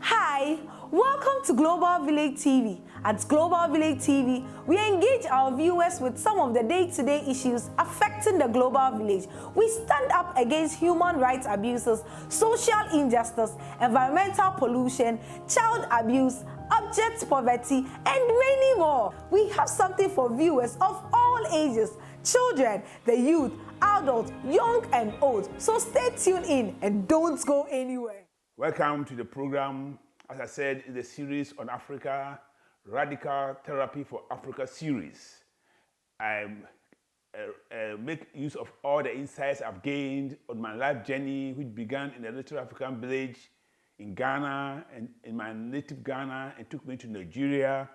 Hi, welcome to Global Village TV. At Global Village TV, we engage our viewers with some of the day-to-day issues affecting the global village. We stand up against human rights abuses, social injustice, environmental pollution, child abuse, abject poverty, and many more. We have something for viewers of all ages, children, the youth, adults, young and old. So stay tuned in and don't go anywhere. Welcome to the program. As I said, it's a series on Africa, Radical Therapy for Africa series. I make use of all the insights I've gained on my life journey, which began in a little African village in Ghana, and in my native Ghana, and took me to Nigeria.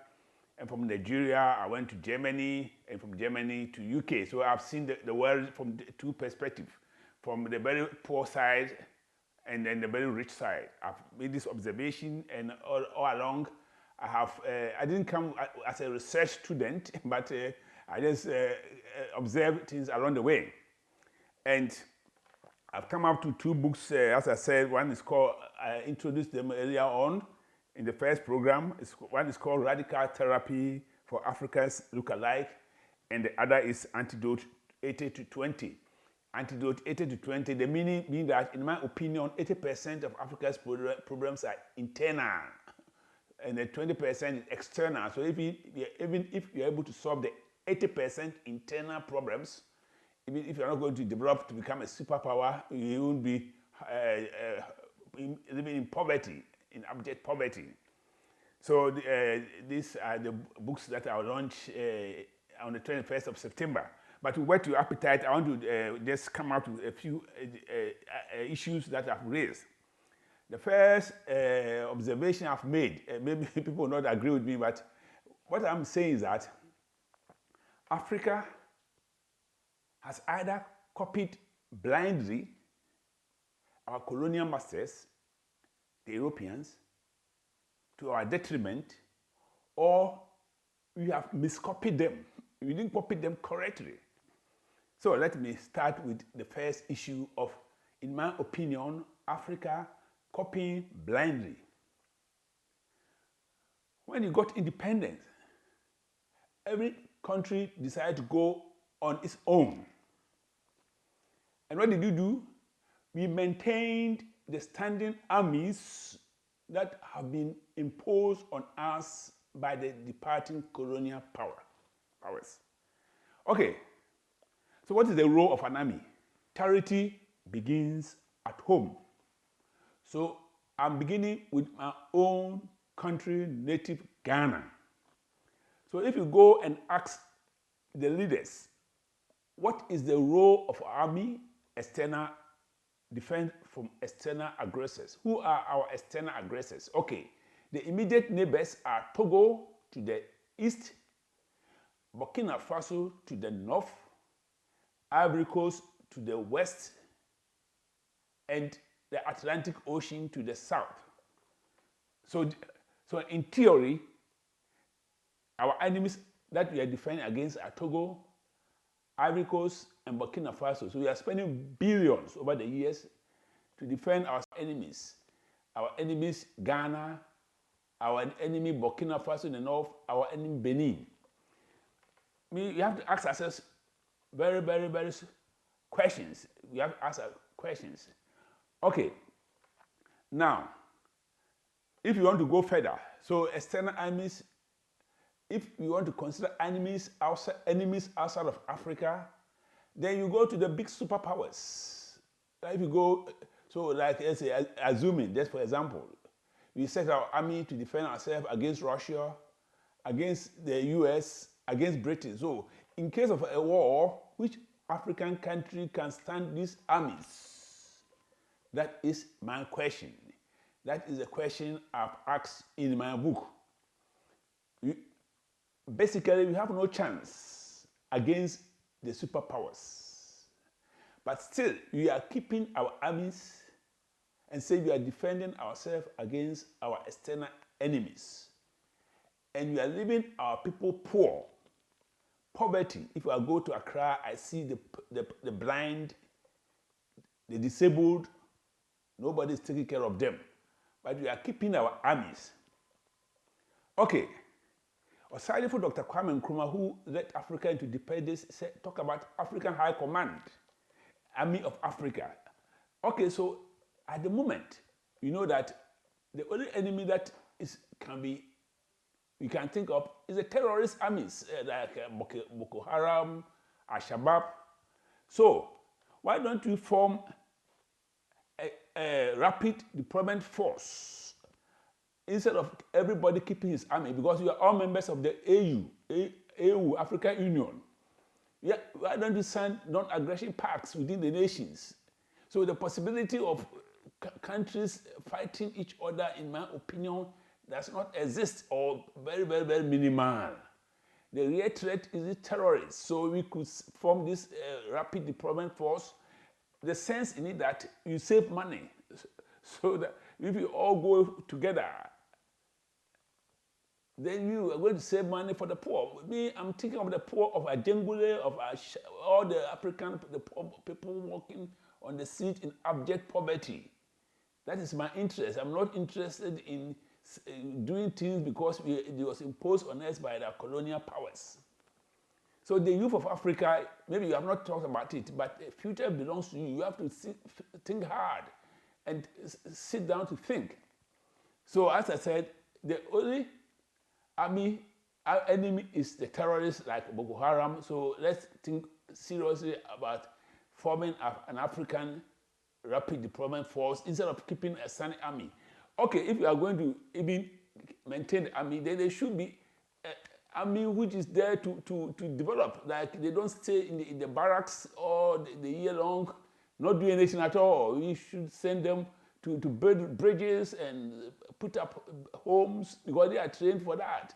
And from Nigeria, I went to Germany, and from Germany to UK. So I've seen the world from two perspectives, from the very poor side and then the very rich side. I've made this observation, and all along, I didn't come as a research student, but I just observed things along the way. And I've come up to two books, as I said. One is called, I introduced them earlier on in the first program. One is called Radical Therapy for Africa's Look-alike, and the other is Antidote 80 to 20. Antidote 80 to 20, the meaning being that, in my opinion, 80% of Africa's problems are internal, and the 20% is external. So even if you're able to solve the 80% internal problems, even if you're not going to develop to become a superpower, you won't be living in poverty, in abject poverty. So these are the books that I'll launch on the 21st of September. But to whet your appetite, I want to just come out with a few issues that I've raised. The first observation I've made, maybe people will not agree with me, but what I'm saying is that Africa has either copied blindly our colonial masters, the Europeans, to our detriment, or we have miscopied them. We didn't copy them correctly. So let me start with the first issue of, in my opinion, Africa copying blindly. When you got independence, every country decided to go on its own. And what did you do? We maintained the standing armies that have been imposed on us by the departing colonial powers. Okay, so what is the role of an army? Charity begins at home. So I'm beginning with my own country, native Ghana. So if you go and ask the leaders, what is the role of army? External defense from external aggressors. Who are our external aggressors? Okay, the immediate neighbors are Togo to the east, Burkina Faso to the north, Ivory Coast to the west, and the Atlantic Ocean to the south. So in theory, our enemies that we are defending against are Togo, Ivory Coast, and Burkina Faso. So we are spending billions over the years to defend our enemies. Our enemies, Ghana, our enemy, Burkina Faso in the north, our enemy, Benin. We have to ask ourselves very, very, very questions. We have to ask our questions. Okay, now, if you want to go further, so external enemies, if you want to consider enemies outside of Africa, then you go to the big superpowers. If you go, so like let's say, assuming, just for example, we set our army to defend ourselves against Russia, against the US, against Britain. So in case of a war, which African country can stand these armies? That is my question. That is the question I've asked in my book. Basically, we have no chance against the superpowers. But still, we are keeping our armies and say we are defending ourselves against our external enemies. And we are leaving our people poor. Poverty. If I go to Accra, I see the blind, the disabled. Nobody is taking care of them. but we are keeping our armies. Okay. Aside from Dr. Kwame Nkrumah, who led Africa into independence, talk about African High Command, Army of Africa. Okay, so at the moment, you know that the only enemy that we can think of is the terrorist armies like Boko Haram, Al-Shabaab. So why don't we form a rapid deployment force instead of everybody keeping his army, because we are all members of the AU, African Union. Yeah, why don't we sign non-aggression pacts within the nations? So the possibility of countries fighting each other, in my opinion, does not exist, or very, very, very minimal. The real threat is the terrorists. So we could form this rapid deployment force. The sense in it that you save money. So that if you all go together, then you are going to save money for the poor. Me, I'm thinking of the poor of Ajengule, of all the poor people working on the street in abject poverty. That is my interest. I'm not interested in doing things because it was imposed on us by the colonial powers. So the youth of Africa, maybe you have not talked about it, but the future belongs to you. You have to think hard and sit down to think. So as I said, the only our enemy is the terrorists like Boko Haram. So let's think seriously about forming an African rapid deployment force instead of keeping a standing army. Okay, if you are going to even maintain the army, then there should be an army which is there to develop. Like they don't stay in the barracks all the year long, not doing anything at all. We should send them to build bridges and put up homes because they are trained for that.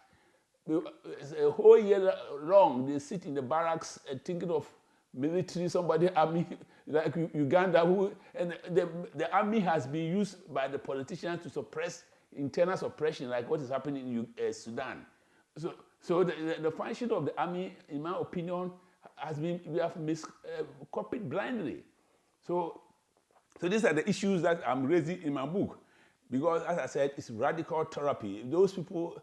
A whole year long, they sit in the barracks thinking of military, army, like Uganda, and the army has been used by the politicians to suppress internal suppression, like what is happening in Sudan. So the function of the army, in my opinion, we have copied blindly. So these are the issues that I'm raising in my book, because as I said, it's radical therapy. Those people,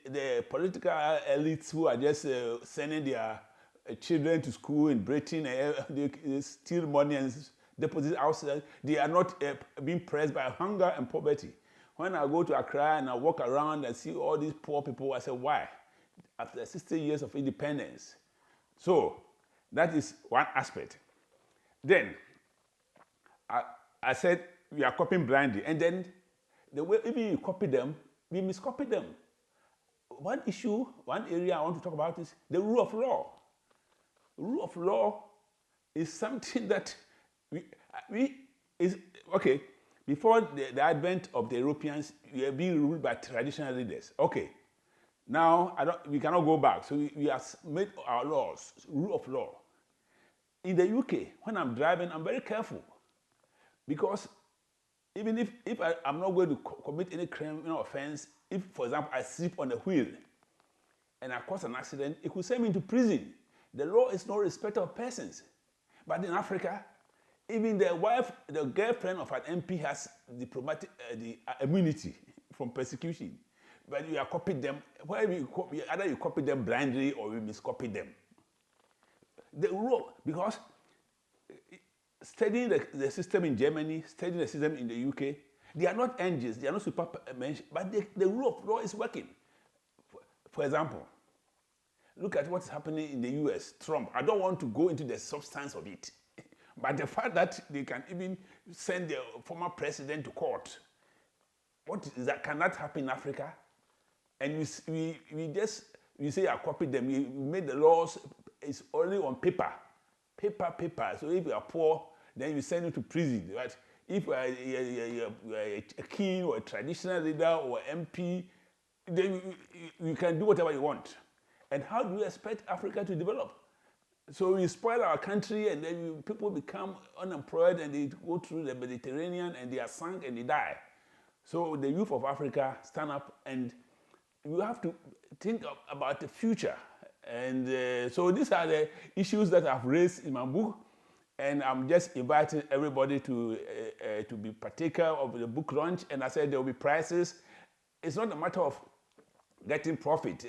the political elites who are just sending their children to school in Britain, they steal money and deposit outside, they are not being pressed by hunger and poverty. When I go to Accra and I walk around and see all these poor people, I say, why? After 60 years of independence. So that is one aspect. Then I said we are copying blindly, and then the way even you copy them, we miscopy them. One area I want to talk about is the rule of law. Rule of law is something that before the advent of the Europeans, we are being ruled by traditional leaders. Okay, now we cannot go back. So we have made our laws, rule of law. In the UK, when I'm driving, I'm very careful, because even if I'm not going to commit any criminal offense, if, for example, I slip on the wheel and I cause an accident, it could send me into prison. The law is no respect of persons. But in Africa, even the girlfriend of an MP has diplomatic immunity from persecution. But you are copying them. Either you copy them blindly or you miscopy them. The law, because studying the system in Germany, studying the system in the UK, they are not angels, they are not supermen, but the rule of law is working. For example, look at what's happening in the US, Trump. I don't want to go into the substance of it, but the fact that they can even send the former president to court, can that happen in Africa? And we say I copied them, we made the laws, it's only on paper. Paper. So if you are poor, then you send you to prison, right? If you are a king or a traditional leader or MP, then you can do whatever you want. And how do you expect Africa to develop? So we spoil our country, and then people become unemployed, and they go through the Mediterranean, and they are sunk and they die. So the youth of Africa stand up, and you have to think about the future. And so these are the issues that I've raised in my book. And I'm just inviting everybody to be partaker of the book launch. And I said there will be prizes. It's not a matter of getting profit.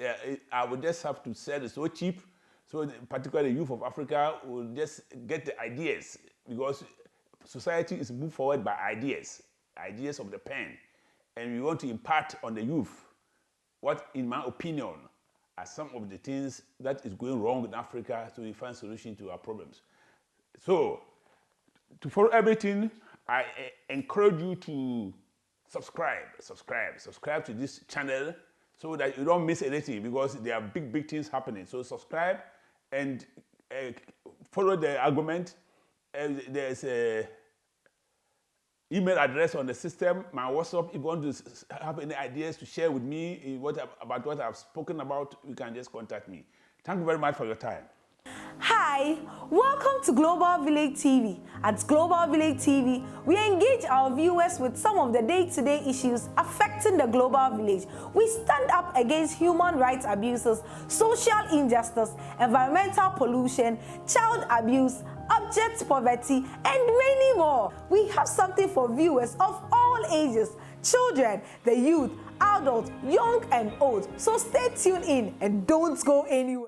I would just have to sell it so cheap, so particularly the youth of Africa will just get the ideas, because society is moved forward by ideas of the pen. And we want to impart on the youth what, in my opinion, are some of the things that is going wrong in Africa, so we find solution to our problems. So, to follow everything, I encourage you to subscribe to this channel so that you don't miss anything, because there are big things happening. So subscribe and follow the argument. There's a email address on the system, my WhatsApp. If you want to have any ideas to share with me about what I've spoken about, you can just contact me. Thank you very much for your time. Hi, welcome to Global Village TV. At Global Village TV, we engage our viewers with some of the day-to-day issues affecting the global village. We stand up against human rights abuses, social injustice, environmental pollution, child abuse, abject poverty, and many more. We have something for viewers of all ages, children, the youth, adults, young and old. So stay tuned in and don't go anywhere.